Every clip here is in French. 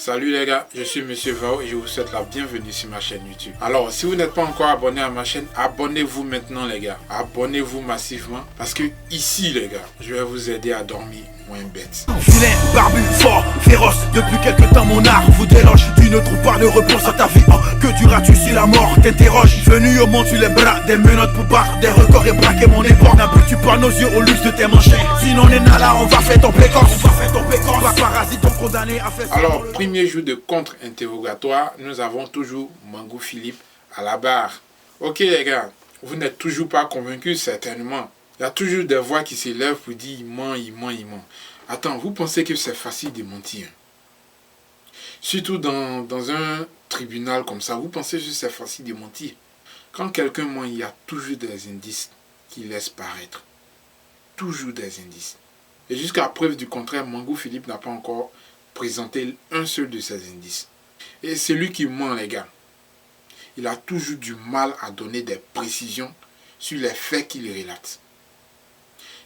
Salut les gars, je suis Monsieur Vao et je vous souhaite la bienvenue sur ma chaîne YouTube. Alors, si vous n'êtes pas encore abonné à ma chaîne, abonnez-vous maintenant les gars. Abonnez-vous massivement parce que ici les gars, je vais vous aider à dormir moins bête. Vilain, barbu, fort, féroce, depuis quelque temps mon art vous déloge. Tu ne trouves pas de repos à ta vie, que duras-tu si la mort t'interroge? Venu au monde sur les bras, des menottes pour battre des records et braquer mon époque. N'habitues pas nos yeux au luxe de tes manchettes. Sinon on est là, on va faire ton précoce. On va faire ton précoce, pas parasite, ton condamné à faire. Alors, premier jour de contre-interrogatoire, nous avons toujours Mangou Philippe à la barre. Ok les gars, vous n'êtes toujours pas convaincus certainement. Il y a toujours des voix qui s'élèvent pour dire il ment, il ment, il ment. Attends, vous pensez que c'est facile de mentir? Surtout dans un tribunal comme ça, vous pensez que c'est facile de mentir? Quand quelqu'un ment, il y a toujours des indices qui laissent paraître. Toujours des indices. Et jusqu'à preuve du contraire, Mangou Philippe n'a pas encore présenté un seul de ces indices. Et celui qui ment, les gars, il a toujours du mal à donner des précisions sur les faits qu'il relate.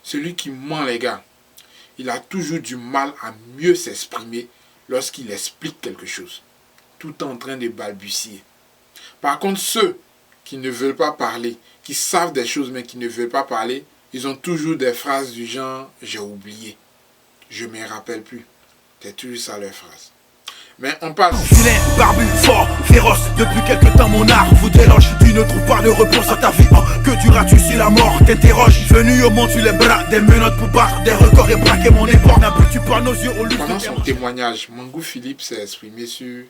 Celui qui ment, les gars, il a toujours du mal à mieux s'exprimer lorsqu'il explique quelque chose, tout en train de balbutier. Par contre, ceux qui ne veulent pas parler, qui savent des choses mais qui ne veulent pas parler, ils ont toujours des phrases du genre « j'ai oublié »,« je ne me rappelle plus ». C'est toujours ça leur phrase. Mais on passe. Vilain, barbu, fort, féroce, depuis quelque temps mon art vous déloge. Tu ne trouves pas de repos à ta vie, que duras-tu si la mort t'interroge? Venu au monde sur les bras, des menottes pour battre des records et braquer mon époque. N'habitues pas nos yeux au luxe. Pendant son témoignage, Mangou Philippe s'est exprimé sur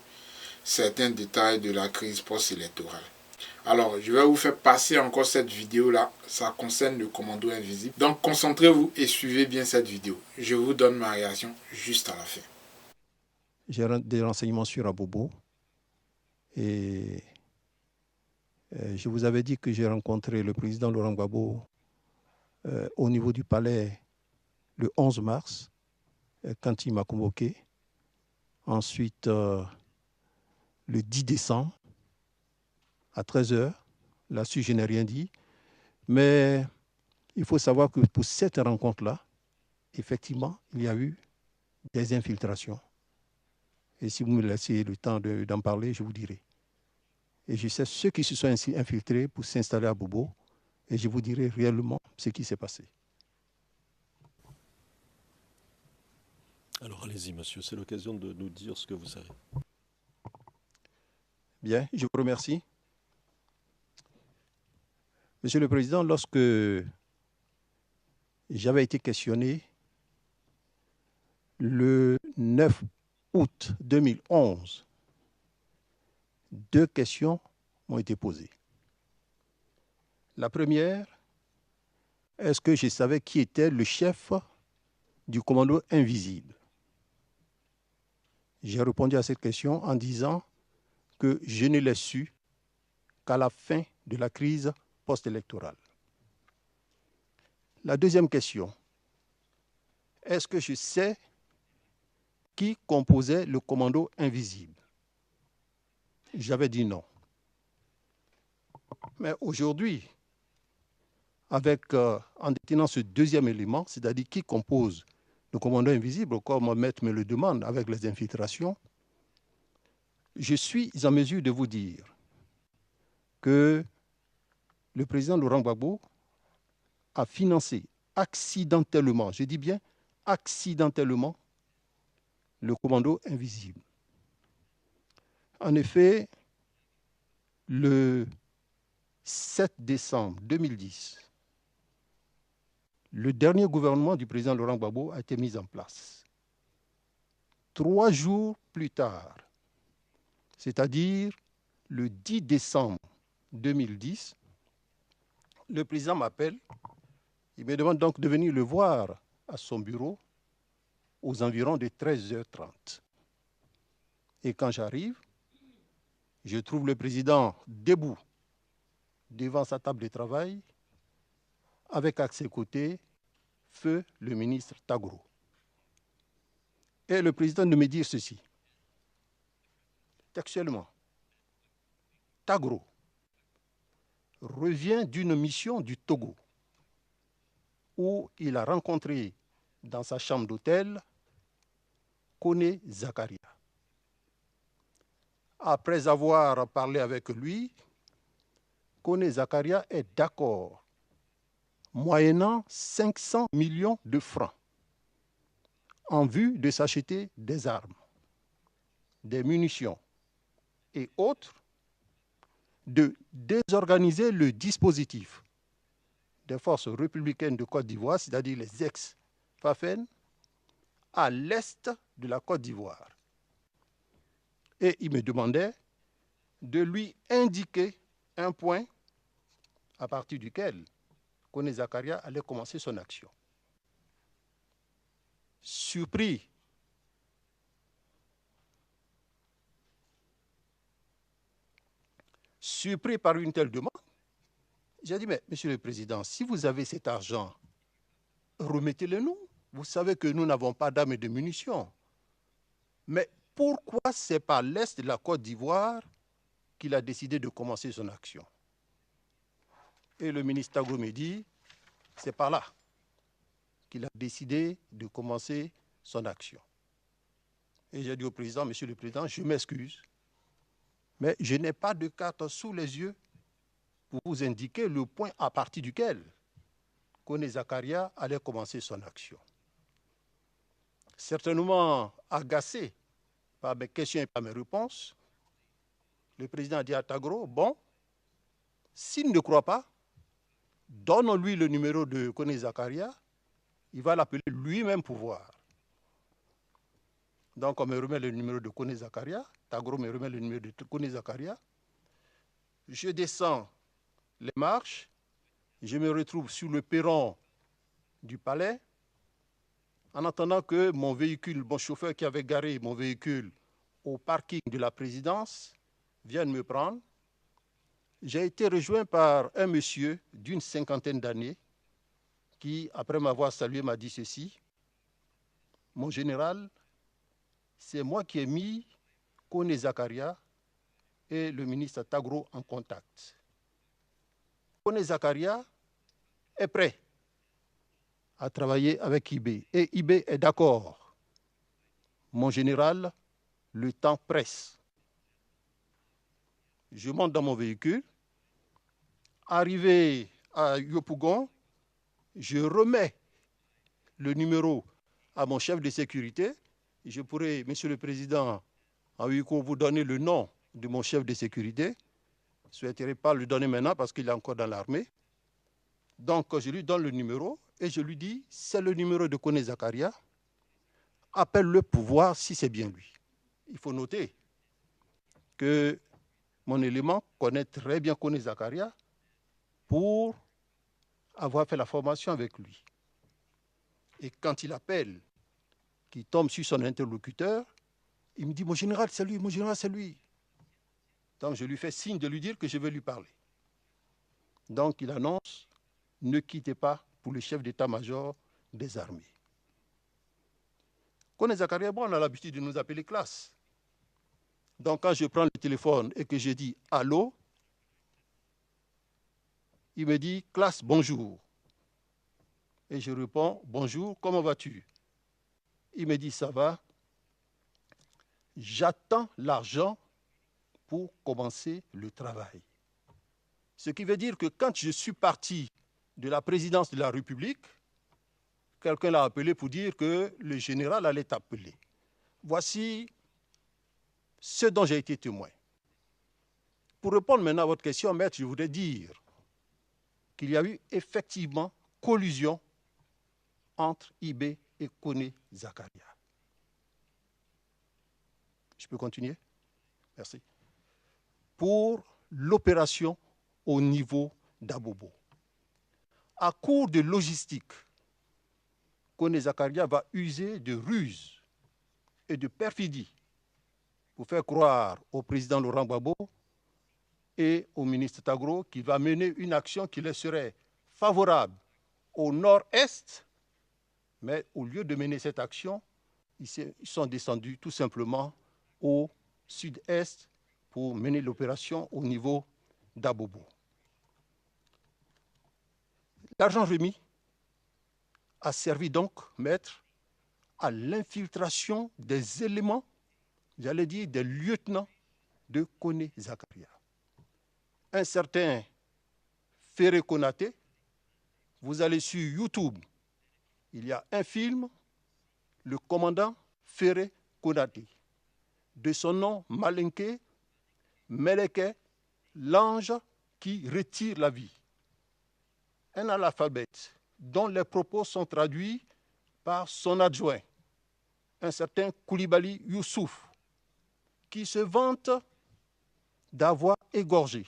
certains détails de la crise post-électorale. Alors, je vais vous faire passer encore cette vidéo-là. Ça concerne le commando invisible. Donc, concentrez-vous et suivez bien cette vidéo. Je vous donne ma réaction juste à la fin. J'ai des renseignements sur Abobo et je vous avais dit que j'ai rencontré le président Laurent Gbagbo au niveau du palais le 11 mars quand il m'a convoqué. Ensuite, le 10 décembre à 13 h, là-dessus je n'ai rien dit. Mais il faut savoir que pour cette rencontre-là, effectivement, il y a eu des infiltrations. Et si vous me laissez le temps d'en parler, je vous dirai. Et je sais ceux qui se sont ainsi infiltrés pour s'installer à Bobo. Et je vous dirai réellement ce qui s'est passé. Alors allez-y, monsieur, c'est l'occasion de nous dire ce que vous savez. Bien, je vous remercie. Monsieur le Président, lorsque j'avais été questionné le 9 août 2011, deux questions m'ont été posées. La première, est-ce que je savais qui était le chef du commando invisible? J'ai répondu à cette question en disant que je ne l'ai su qu'à la fin de la crise post-électorale. La deuxième question, est-ce que je sais qui composait le commando invisible? J'avais dit non. Mais aujourd'hui, en détenant ce deuxième élément, c'est-à-dire qui compose le commando invisible, comme mon maître me le demande avec les infiltrations, je suis en mesure de vous dire que le président Laurent Gbagbo a financé accidentellement, je dis bien accidentellement, le commando invisible. En effet, le 7 décembre 2010, le dernier gouvernement du président Laurent Gbagbo a été mis en place. 3 jours plus tard, c'est-à-dire le 10 décembre 2010, le président m'appelle, il me demande donc de venir le voir à son bureau aux environs de 13h30. Et quand j'arrive, je trouve le président debout devant sa table de travail, avec à ses côtés feu le ministre Tagro. Et le président de me dire ceci, textuellement, Tagro revient d'une mission du Togo où il a rencontré dans sa chambre d'hôtel Kone Zakaria. Après avoir parlé avec lui, Kone Zakaria est d'accord, moyennant 500 millions de francs, en vue de s'acheter des armes, des munitions et autres, de désorganiser le dispositif des forces républicaines de Côte d'Ivoire, c'est-à-dire les ex-FAFEN, à l'est de la Côte d'Ivoire. Et il me demandait de lui indiquer un point à partir duquel Kone Zakaria allait commencer son action. Surpris par une telle demande, j'ai dit, mais Monsieur le Président, si vous avez cet argent, remettez-le nous. Vous savez que nous n'avons pas d'armes et de munitions. Mais pourquoi c'est par l'est de la Côte d'Ivoire qu'il a décidé de commencer son action? Et le ministre Tagro me dit, c'est par là qu'il a décidé de commencer son action. Et j'ai dit au président, Monsieur le Président, je m'excuse, mais je n'ai pas de carte sous les yeux pour vous indiquer le point à partir duquel Kone Zakaria allait commencer son action. Certainement agacé par mes questions et par mes réponses, le président a dit à Tagro, bon, s'il ne croit pas, donne-lui le numéro de Kone Zakaria, il va l'appeler lui-même pour voir. Donc on me remet le numéro de Kone Zakaria, Tagro me remet le numéro de Kone Zakaria, je descends les marches, je me retrouve sur le perron du palais, en attendant que mon véhicule, mon chauffeur qui avait garé mon véhicule au parking de la présidence, vienne me prendre. J'ai été rejoint par un monsieur d'une 50aine d'années qui, après m'avoir salué, m'a dit ceci. Mon général, c'est moi qui ai mis Kone Zakaria et le ministre Tagro en contact. Kone Zakaria est prêt à travailler avec IB. Et IB est d'accord. Mon général, le temps presse. Je monte dans mon véhicule. Arrivé à Yopougon, je remets le numéro à mon chef de sécurité. Je pourrais, Monsieur le Président, en Hugo, vous donner le nom de mon chef de sécurité. Je ne souhaiterais pas le donner maintenant parce qu'il est encore dans l'armée. Donc, je lui donne le numéro et je lui dis, c'est le numéro de Kone Zakaria. Appelle-le pour voir si c'est bien lui. Il faut noter que mon élément connaît très bien Kone Zakaria pour avoir fait la formation avec lui. Et quand il appelle, qu'il tombe sur son interlocuteur, il me dit, mon général, c'est lui, mon général, c'est lui. Donc, je lui fais signe de lui dire que je vais lui parler. Donc, il annonce, ne quittez pas pour le chef d'état-major des armées. Kone Zakaria, bon, on a l'habitude de nous appeler classe. Donc, quand je prends le téléphone et que je dis « Allô », il me dit « Classe, bonjour ». Et je réponds « Bonjour, comment vas-tu » Il me dit « Ça va ». J'attends l'argent pour commencer le travail. Ce qui veut dire que quand je suis parti de la présidence de la République, quelqu'un l'a appelé pour dire que le général allait t'appeler. Voici ce dont j'ai été témoin. Pour répondre maintenant à votre question, maître, je voudrais dire qu'il y a eu effectivement collusion entre IB et Kone Zakaria. Je peux continuer? Merci. Pour l'opération au niveau d'Abobo. À court de logistique, Kone Zakaria va user de ruse et de perfidie pour faire croire au président Laurent Gbagbo et au ministre Tagro qu'il va mener une action qui leur serait favorable au nord-est, mais au lieu de mener cette action, ils sont descendus tout simplement au sud-est pour mener l'opération au niveau d'Abobo. L'argent remis a servi donc, maître, à l'infiltration des éléments, j'allais dire des lieutenants de Koné Zakaria. Un certain Ferré Konaté, vous allez sur YouTube, il y a un film, le commandant Ferré Konaté, de son nom Malinké, Meleke, l'ange qui retire la vie. Un analphabète dont les propos sont traduits par son adjoint, un certain Koulibaly Youssouf, qui se vante d'avoir égorgé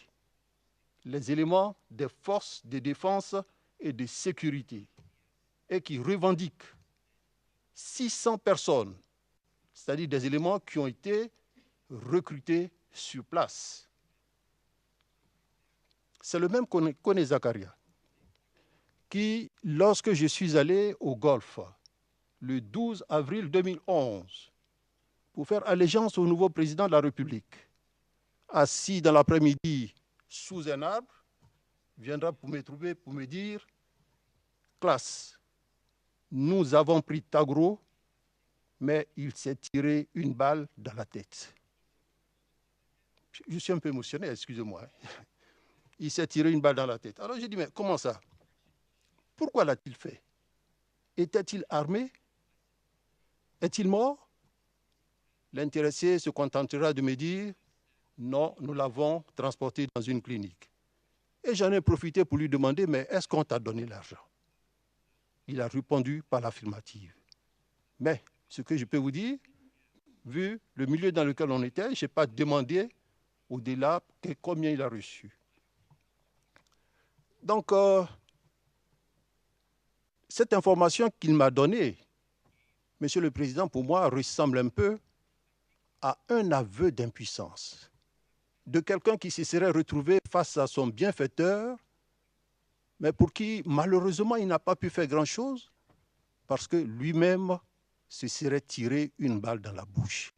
les éléments des forces de défense et de sécurité et qui revendique 600 personnes, c'est-à-dire des éléments qui ont été recrutés sur place. C'est le même Koné Zakaria qui, lorsque je suis allé au Golfe, le 12 avril 2011, pour faire allégeance au nouveau président de la République, assis dans l'après-midi sous un arbre, viendra pour me trouver, pour me dire « Classe, nous avons pris Tagro, mais il s'est tiré une balle dans la tête. » Je suis un peu émotionné, excusez-moi. Il s'est tiré une balle dans la tête. Alors j'ai dit « Mais comment ça? Pourquoi l'a-t-il fait? Était-il armé? Est-il mort ?» L'intéressé se contentera de me dire « Non, nous l'avons transporté dans une clinique. » Et j'en ai profité pour lui demander « Mais est-ce qu'on t'a donné l'argent ?» Il a répondu par l'affirmative. Mais ce que je peux vous dire, vu le milieu dans lequel on était, je n'ai pas demandé au-delà combien il a reçu. Donc, cette information qu'il m'a donnée, Monsieur le Président, pour moi, ressemble un peu à un aveu d'impuissance de quelqu'un qui se serait retrouvé face à son bienfaiteur, mais pour qui, malheureusement, il n'a pas pu faire grand-chose parce que lui-même se serait tiré une balle dans la bouche.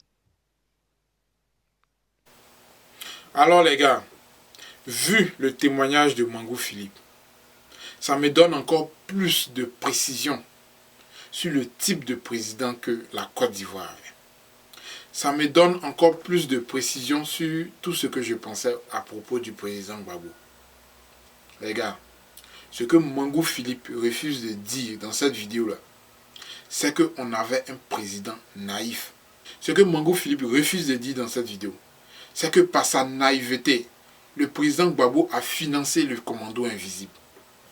Alors les gars, vu le témoignage de Mangou Philippe, ça me donne encore plus de précision sur le type de président que la Côte d'Ivoire avait. Ça me donne encore plus de précision sur tout ce que je pensais à propos du président Gbagbo. Les gars, ce que Mangou Philippe refuse de dire dans cette vidéo-là, c'est qu'on avait un président naïf. Ce que Mangou Philippe refuse de dire dans cette vidéo, c'est que par sa naïveté, le président Gbagbo a financé le commando invisible.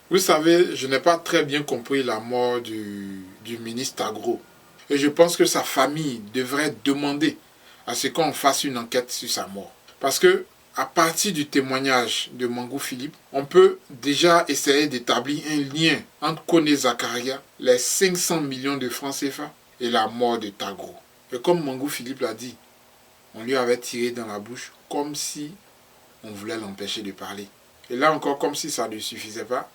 Vous savez, je n'ai pas très bien compris la mort du ministre Tagro. Et je pense que sa famille devrait demander à ce qu'on fasse une enquête sur sa mort. Parce que, à partir du témoignage de Mangou Philippe, on peut déjà essayer d'établir un lien entre Koné Zakaria, les 500 millions de francs CFA et la mort de Tagro. Et comme Mangou Philippe l'a dit, on lui avait tiré dans la bouche comme si on voulait l'empêcher de parler. Et là encore, comme si ça ne suffisait pas,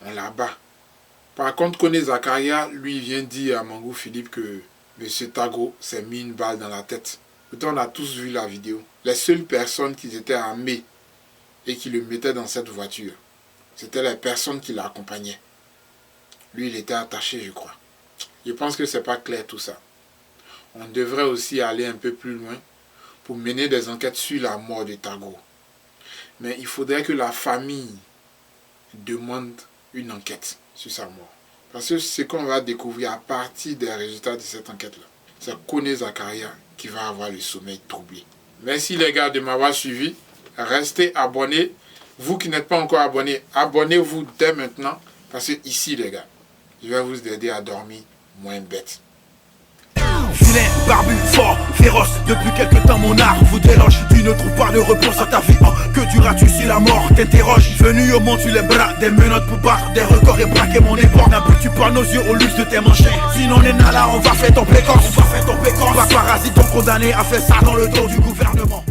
on l'abat. Par contre, Koné Zakaria, lui, vient dire à Mangou Philippe que M. Tagro s'est mis une balle dans la tête. Pourtant, on a tous vu la vidéo. Les seules personnes qui étaient armées et qui le mettaient dans cette voiture, c'était les personnes qui l'accompagnaient. Lui, il était attaché, je crois. Je pense que ce n'est pas clair tout ça. On devrait aussi aller un peu plus loin pour mener des enquêtes sur la mort de Tagro. Mais il faudrait que la famille demande une enquête sur sa mort. Parce que ce qu'on va découvrir à partir des résultats de cette enquête-là, c'est Koné Zakaria qui va avoir le sommeil troublé. Merci les gars de m'avoir suivi. Restez abonnés. Vous qui n'êtes pas encore abonnés, abonnez-vous dès maintenant. Parce que ici les gars, je vais vous aider à dormir moins bête. Vilain, barbu, fort, féroce. Depuis quelque temps mon art vous déloge. Tu ne trouves pas de réponse à ta vie. Que duras-tu si la mort t'interroge? Venu au monde sur les bras, des menottes pour battre des records et braquer mon époque. N'appuies-tu pas nos yeux au luxe de tes manchettes? Sinon on est là, on va faire ton pécorce. On va faire ton pécorce. On va parasite ton condamné à faire ça dans le dos du gouvernement.